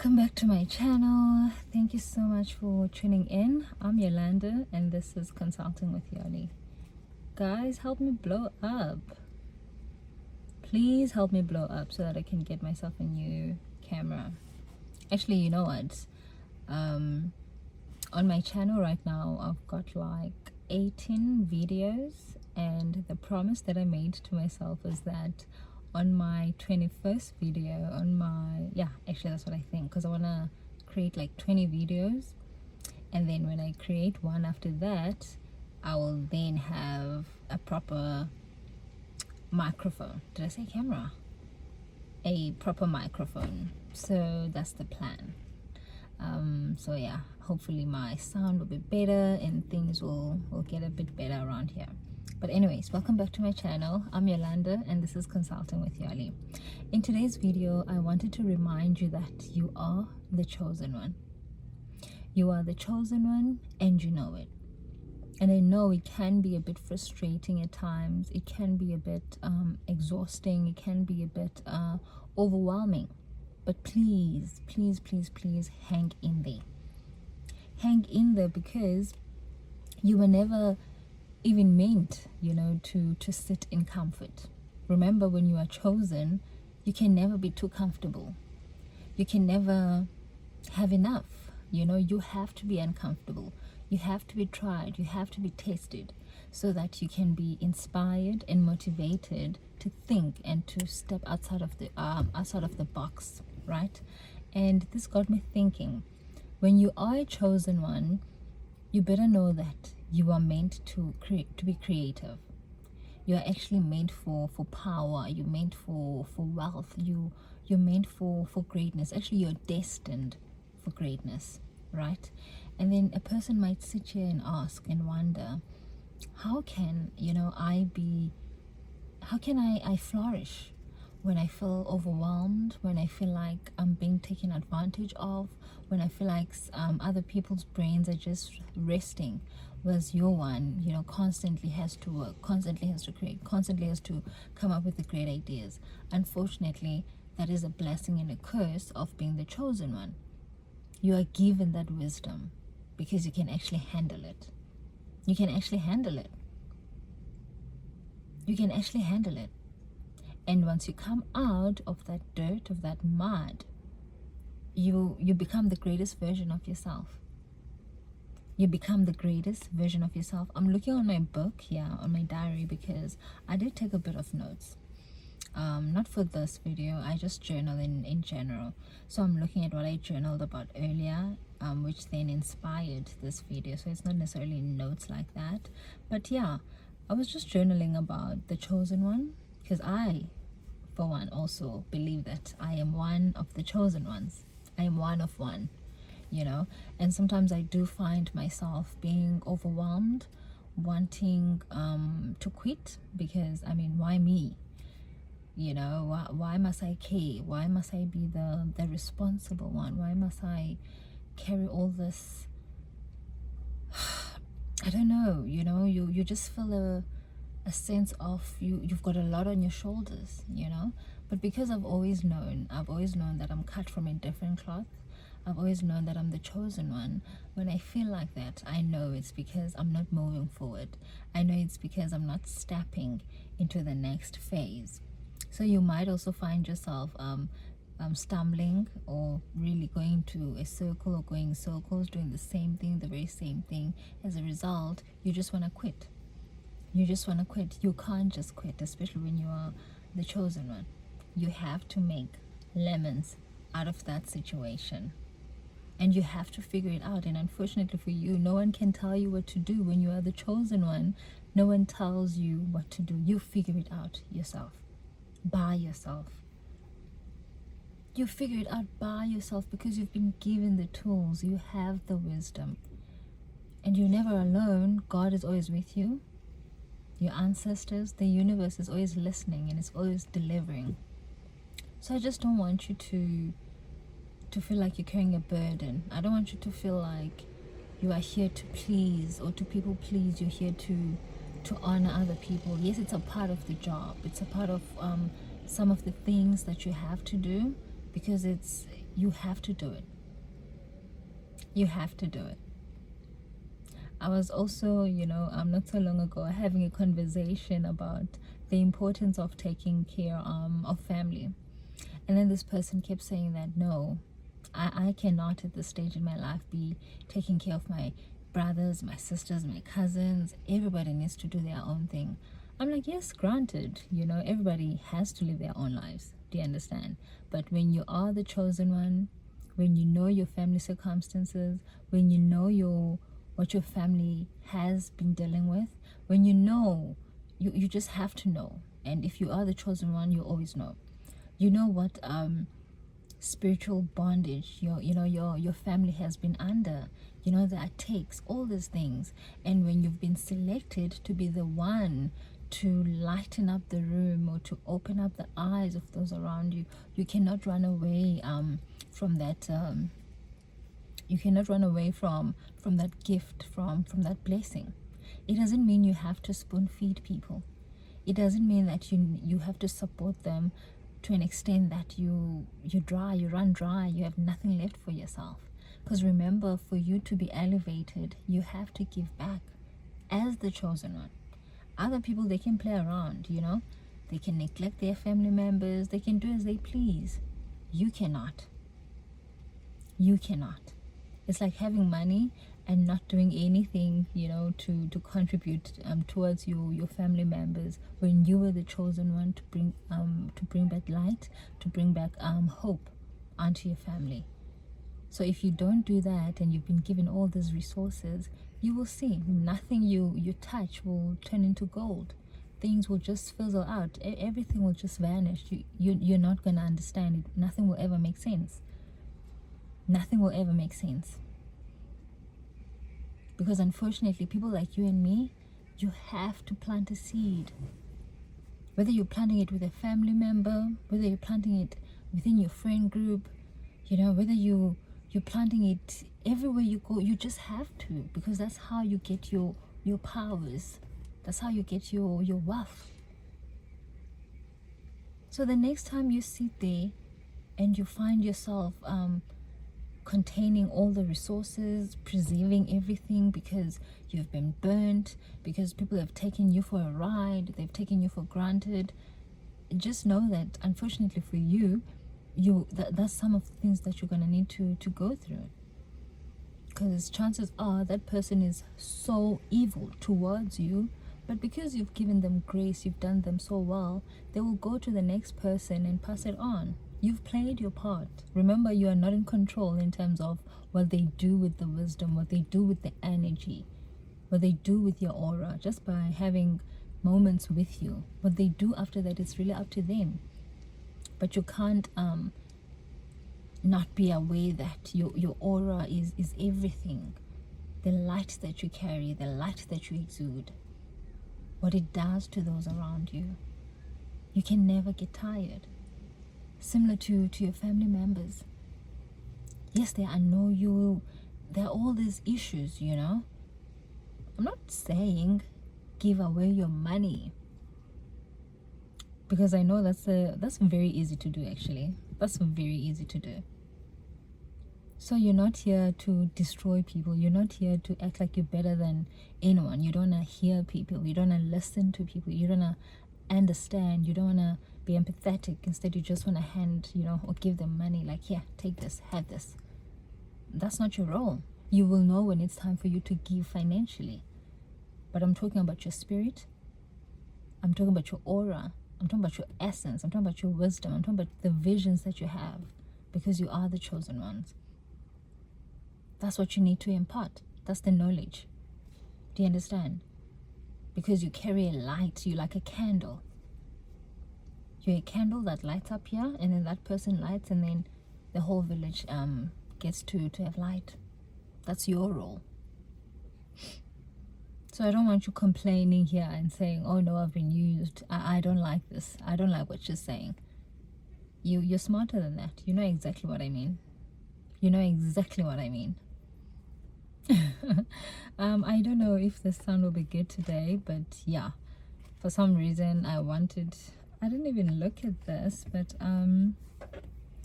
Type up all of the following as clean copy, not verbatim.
Welcome back to my channel. Thank you so much for tuning in. I'm Yolanda and this is Consulting with Yoli. Guys, help me blow up. Please help me blow up so that I can get myself a new camera. Actually, you know what? On my channel right now, I've got like 18 videos, and the promise that I made to myself is that on my 21st video, actually that's what I think, because I want to create like 20 videos, and then when I create one after that, I will then have a proper microphone. Did I say camera? A proper microphone. So that's the plan. So yeah, hopefully my sound will be better and things will get a bit better around here. But anyways, welcome back to my channel. I'm Yolanda and this is Consulting with Yoli. In today's video, I wanted to remind you that you are the chosen one. You are the chosen one and you know it. And I know it can be a bit frustrating at times. It can be a bit exhausting. It can be a bit overwhelming. But please, please, please, please hang in there. Hang in there, because you were never even meant, to sit in comfort. Remember, when you are chosen, you can never be too comfortable. You can never have enough. You have to be uncomfortable. You have to be tried. You have to be tested so that you can be inspired and motivated to think and to step outside of the box, right? And this got me thinking, when you are a chosen one, you better know that you are meant to be creative. You are actually meant for power. You're meant for wealth. You're meant for greatness. Actually, you're destined for greatness, right? And then a person might sit here and ask and wonder, how can I flourish when I feel overwhelmed, when I feel like I'm being taken advantage of, when I feel like other people's brains are just resting, whereas your one, constantly has to work, constantly has to create, constantly has to come up with the great ideas. Unfortunately, that is a blessing and a curse of being the chosen one. You are given that wisdom because you can actually handle it. You can actually handle it. You can actually handle it. And once you come out of that dirt, of that mud, you become the greatest version of yourself. You become the greatest version of yourself. I'm looking on my book here, on my diary, because I did take a bit of notes. Not for this video, I just journal in general. So I'm looking at what I journaled about earlier, which then inspired this video. So it's not necessarily notes like that. But yeah, I was just journaling about the chosen one, because I, for one, also believe that I am one of the chosen ones. I am one of one, and sometimes I do find myself being overwhelmed, wanting to quit, because why me? Why must I care? Why must I be the responsible one? Why must I carry all this? I don't know, you just feel a sense of you've got a lot on your shoulders, but because I've always known that I'm cut from a different cloth. I've always known that I'm the chosen one. When I feel like that, I know it's because I'm not moving forward. I know it's because I'm not stepping into the next phase. So you might also find yourself stumbling, or really going to a circle, or going in circles, doing the same thing, the very same thing. As a result, you just want to quit. You just want to quit. You can't just quit, especially when you are the chosen one. You have to make lemons out of that situation. And you have to figure it out. And unfortunately for you, no one can tell you what to do when you are the chosen one. No one tells you what to do. You figure it out yourself, by yourself. You figure it out by yourself because you've been given the tools. You have the wisdom. And you're never alone. God is always with you. Your ancestors, the universe is always listening and it's always delivering. So I just don't want you to feel like you're carrying a burden. I don't want you to feel like you are here to please or to people please. You're here to honor other people. Yes, it's a part of the job. It's a part of some of the things that you have to do. because you have to do it. You have to do it. I was also, not so long ago having a conversation about the importance of taking care of family. And then this person kept saying that, no, I cannot at this stage in my life be taking care of my brothers, my sisters, my cousins. Everybody needs to do their own thing. I'm like, yes, granted, everybody has to live their own lives. Do you understand? But when you are the chosen one, when you know your family circumstances, when you know what your family has been dealing with, when you just have to know. And if you are the chosen one, you always know. You know what spiritual bondage your family has been under. That takes all these things. And when you've been selected to be the one to lighten up the room or to open up the eyes of those around you, you cannot run away from that. You cannot run away from that gift, from that blessing. It doesn't mean you have to spoon feed people. It doesn't mean that you have to support them to an extent that you run dry, you have nothing left for yourself. Because remember, for you to be elevated, you have to give back as the chosen one. Other people, they can play around, they can neglect their family members, they can do as they please. You cannot. It's like having money and not doing anything, to contribute towards your family members, when you were the chosen one to bring back light, to bring back hope onto your family. So if you don't do that, and you've been given all these resources, you will see nothing you touch will turn into gold. Things will just fizzle out. Everything will just vanish. You're not going to understand it. Nothing will ever make sense. Nothing will ever make sense. Because unfortunately, people like you and me, you have to plant a seed. Whether you're planting it with a family member, whether you're planting it within your friend group, whether you're planting it everywhere you go, you just have to, because that's how you get your powers. That's how you get your wealth. So the next time you sit there and you find yourself containing all the resources, preserving everything because you've been burnt, because people have taken you for a ride, they've taken you for granted, just know that unfortunately for you, that's some of the things that you're going to need to go through. Because chances are that person is so evil towards you, but because you've given them grace, you've done them so well, they will go to the next person and pass it on. You've played your part. Remember, you are not in control in terms of what they do with the wisdom, what they do with the energy, what they do with your aura, just by having moments with you. What they do after that is really up to them. But you can't not be aware that your aura is everything. The light that you carry, the light that you exude, what it does to those around you. You can never get tired. Similar to your family members. Yes, they annoy you. There are all these issues, I'm not saying give away your money, because I know that's very easy to do. Actually, that's very easy to do. So you're not here to destroy people. You're not here to act like you're better than anyone. You don't want to hear people. You don't want to listen to people. You don't want to understand. You don't want to be empathetic. Instead, you just want to hand, or give them money, like, here, take this, have this. That's not your role. You will know when it's time for you to give financially. But I'm talking about your spirit. I'm talking about your aura. I'm talking about your essence. I'm talking about your wisdom. I'm talking about the visions that you have, because you are the chosen ones. That's what you need to impart. That's the knowledge. Do you understand? Because you carry a light. You're like a candle. You're a candle that lights up here, and then that person lights, and then the whole village gets to have light. That's your role. So I don't want you complaining here and saying, oh no, I've been used. I don't like this. I don't like what you're saying. You're smarter than that. You know exactly what I mean. You know exactly what I mean. I don't know if the sound will be good today, but yeah, for some reason I didn't even look at this, but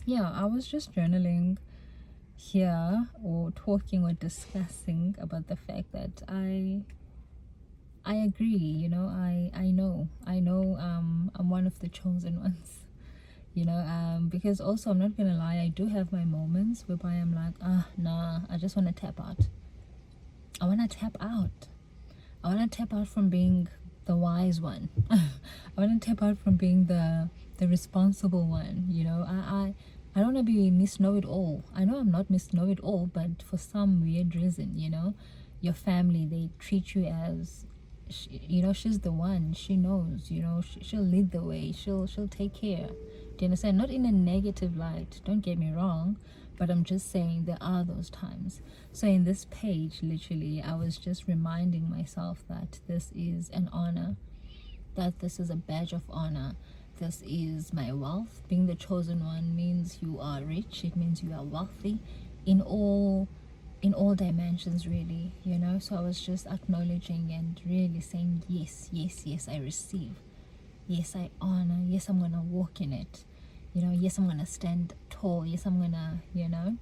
yeah, I was just journaling here, or talking or discussing about the fact that I agree, you know, I know I'm one of the chosen ones, you know, because also I'm not gonna lie, I do have my moments whereby I'm like, nah, I just want to tap out. I want to tap out. I want to tap out from being the wise one. I want to tap out from being the responsible one, you know. I don't want to be Miss Know It All. I know I'm not Miss Know It All, but for some weird reason, you know, your family, they treat you as, you know, she's the one. She knows, you know, she'll lead the way. She'll take care. Do you understand? Not in a negative light. Don't get me wrong, but I'm just saying there are those times. So in this page, literally, I was just reminding myself that this is an honor, that this is a badge of honor. This is my wealth. Being the chosen one means you are rich. It means you are wealthy in all dimensions, really, you know. So I was just acknowledging and really saying, yes, yes, yes, I receive. Yes, I honor. Yes, I'm gonna walk in it. You know, yes, I'm gonna stand tall. Yes, I'm gonna, you know.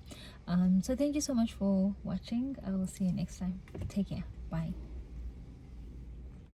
So thank you so much for watching. I will see you next time. Take care. Bye.